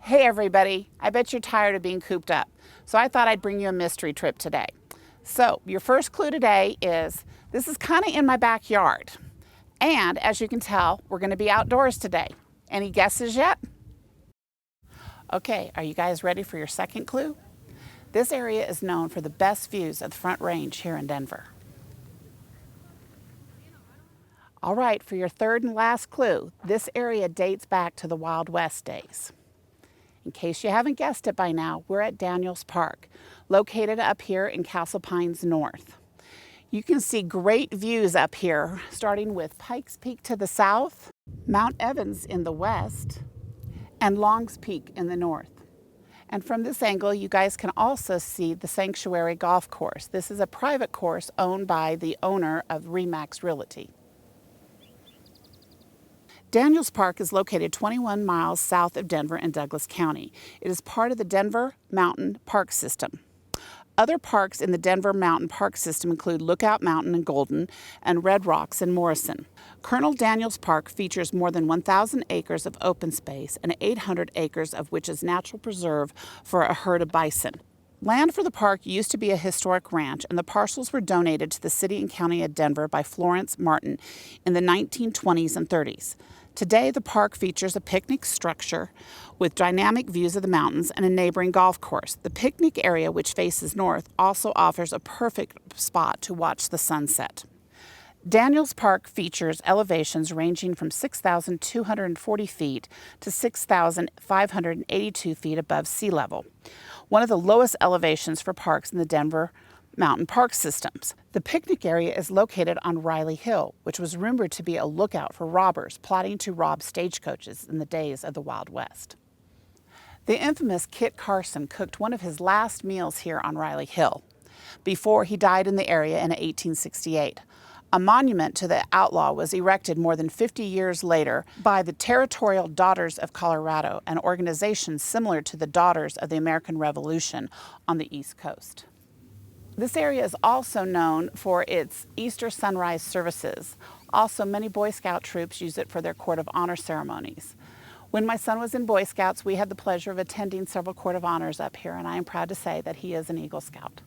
Hey everybody, I bet you're tired of being cooped up, so I thought I'd bring you a mystery trip today. So your first clue today is, this is kind of in my backyard. And as you can tell, we're going to be outdoors today. Any guesses yet? Okay, are you guys ready for your second clue? This area is known for the best views of the Front Range here in Denver. All right, for your third and last clue, this area dates back to the Wild West days. In case you haven't guessed it by now, we're at Daniels Park, located up here in Castle Pines North. You can see great views up here, starting with Pikes Peak to the south, Mount Evans in the west, and Longs Peak in the north. And from this angle, you guys can also see the Sanctuary Golf Course. This is a private course owned by the owner of Remax Realty. Daniels Park is located 21 miles south of Denver in Douglas County. It is part of the Denver Mountain Park System. Other parks in the Denver Mountain Park System include Lookout Mountain in Golden and Red Rocks in Morrison. Colonel Daniels Park features more than 1,000 acres of open space and 800 acres of which is natural preserve for a herd of bison. Land for the park used to be a historic ranch, and the parcels were donated to the city and county of Denver by Florence Martin in the 1920s and 30s. Today, the park features a picnic structure with dynamic views of the mountains and a neighboring golf course. The picnic area, which faces north, also offers a perfect spot to watch the sunset. Daniels Park features elevations ranging from 6,240 feet to 6,582 feet above sea level, one of the lowest elevations for parks in the Denver Mountain Park systems. The picnic area is located on Riley Hill, which was rumored to be a lookout for robbers plotting to rob stagecoaches in the days of the Wild West. The infamous Kit Carson cooked one of his last meals here on Riley Hill before he died in the area in 1868. A monument to the outlaw was erected more than 50 years later by the Territorial Daughters of Colorado, an organization similar to the Daughters of the American Revolution on the East Coast. This area is also known for its Easter sunrise services. Also, many Boy Scout troops use it for their Court of Honor ceremonies. When my son was in Boy Scouts, we had the pleasure of attending several Court of Honors up here, and I am proud to say that he is an Eagle Scout.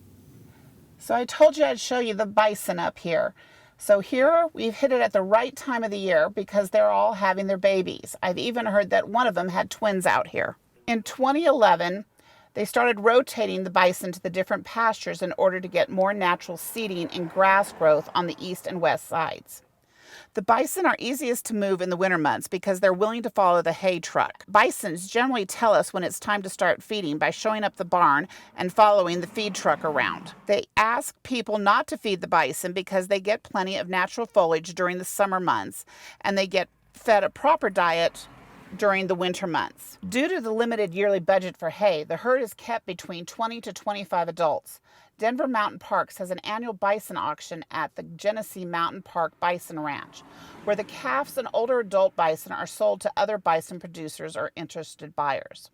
So I told you I'd show you the bison up here. So here we've hit it at the right time of the year because they're all having their babies. I've even heard that one of them had twins out here. In 2011, they started rotating the bison to the different pastures in order to get more natural seeding and grass growth on the east and west sides. The bison are easiest to move in the winter months because they're willing to follow the hay truck. Bisons generally tell us when it's time to start feeding by showing up the barn and following the feed truck around. They ask people not to feed the bison because they get plenty of natural foliage during the summer months and they get fed a proper diet during the winter months. Due to the limited yearly budget for hay, the herd is kept between 20 to 25 adults. Denver Mountain Parks has an annual bison auction at the Genesee Mountain Park Bison Ranch, where the calves and older adult bison are sold to other bison producers or interested buyers.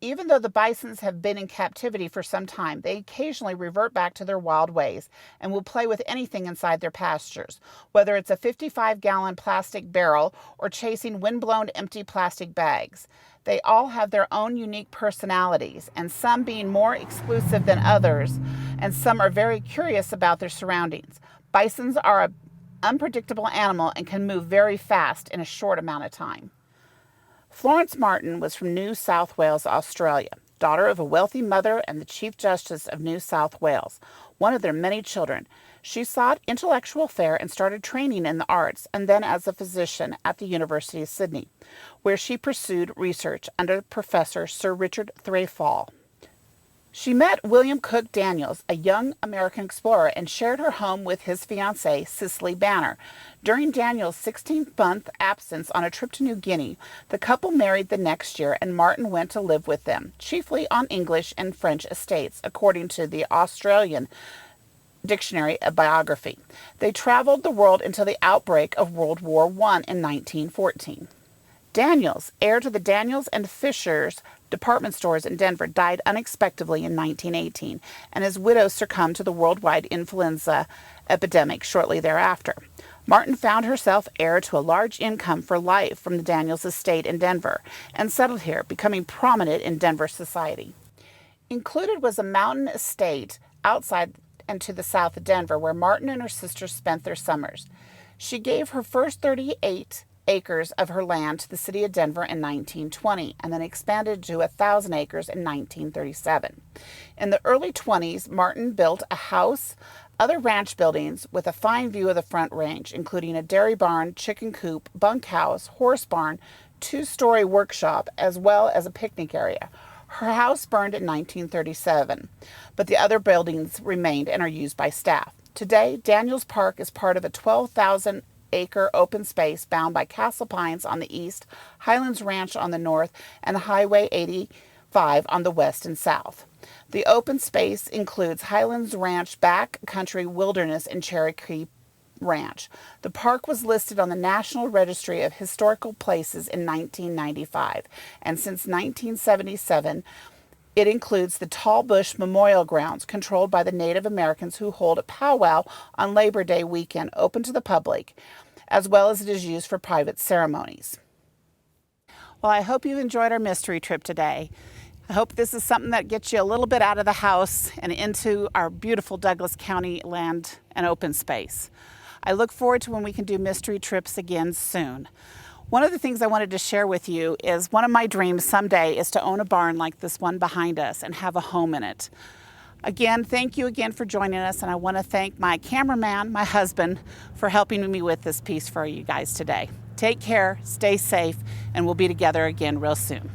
Even though the bisons have been in captivity for some time, they occasionally revert back to their wild ways and will play with anything inside their pastures, whether it's a 55-gallon plastic barrel or chasing windblown empty plastic bags. They all have their own unique personalities, and some being more exclusive than others, and some are very curious about their surroundings. Bisons are an unpredictable animal and can move very fast in a short amount of time. Florence Martin was from New South Wales, Australia, daughter of a wealthy mother and the Chief Justice of New South Wales, one of their many children. She sought intellectual fare and started training in the arts and then as a physician at the University of Sydney, where she pursued research under Professor Sir Richard Threlfall. She met William Cook Daniels, a young American explorer, and shared her home with his fiancée, Cicely Banner. During Daniels' 16-month absence on a trip to New Guinea, the couple married the next year, and Martin went to live with them, chiefly on English and French estates, according to the Australian Dictionary of Biography. They traveled the world until the outbreak of World War I in 1914. Daniels, heir to the Daniels and Fishers department stores in Denver, died unexpectedly in 1918, and his widow succumbed to the worldwide influenza epidemic shortly thereafter. Martin found herself heir to a large income for life from the Daniels estate in Denver and settled here, becoming prominent in Denver society. Included was a mountain estate outside and to the south of Denver where Martin and her sister spent their summers. She gave her first 38 acres of her land to the city of Denver in 1920 and then expanded to 1,000 acres in 1937. In the early 20s, Martin built a house, other ranch buildings with a fine view of the Front Range, including a dairy barn, chicken coop, bunkhouse, horse barn, two-story workshop, as well as a picnic area. Her house burned in 1937, but the other buildings remained and are used by staff. Today, Daniels Park is part of a 12,000-acre open space bound by Castle Pines on the east, Highlands Ranch on the north, and Highway 85 on the west and south. The open space includes Highlands Ranch, Back Country Wilderness, and Cherokee Ranch. The park was listed on the National Registry of Historical Places in 1995, and since 1977, it includes the Tall Bush Memorial Grounds, controlled by the Native Americans who hold a powwow on Labor Day weekend, open to the public, as well as it is used for private ceremonies. Well, I hope you've enjoyed our mystery trip today. I hope this is something that gets you a little bit out of the house and into our beautiful Douglas County land and open space. I look forward to when we can do mystery trips again soon. One of the things I wanted to share with you is one of my dreams someday is to own a barn like this one behind us and have a home in it. Again, thank you again for joining us, and I want to thank my cameraman, my husband, for helping me with this piece for you guys today. Take care, stay safe, and we'll be together again real soon.